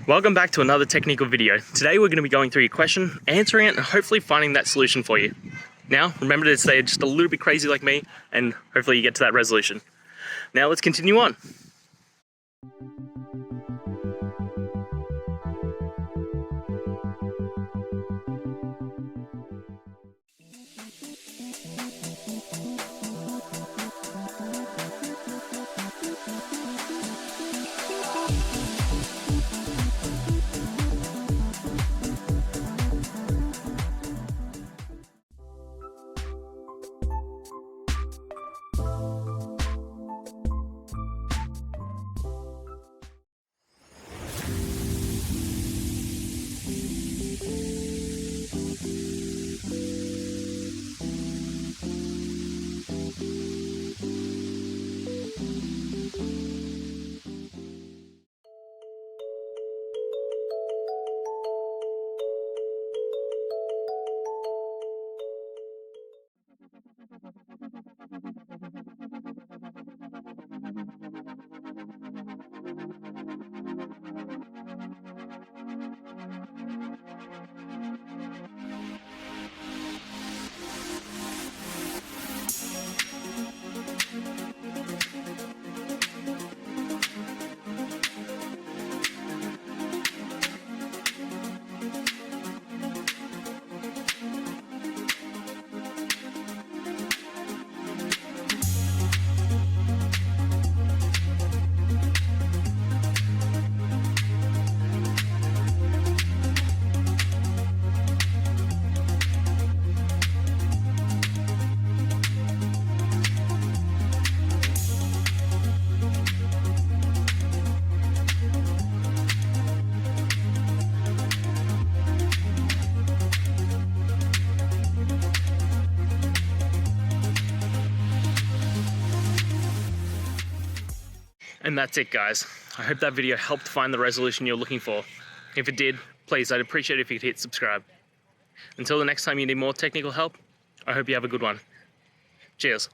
Welcome back to another technical video. Today we're going to be going through your question, answering it, and hopefully finding that solution for you. Now, remember to stay just a little bit crazy like me, and hopefully you get to that resolution. Now let's continue on. And that's it, guys. I hope that video helped find the resolution you're looking for. If it did, please, I'd appreciate it if you could hit subscribe. Until the next time you need more technical help, I hope you have a good one. Cheers.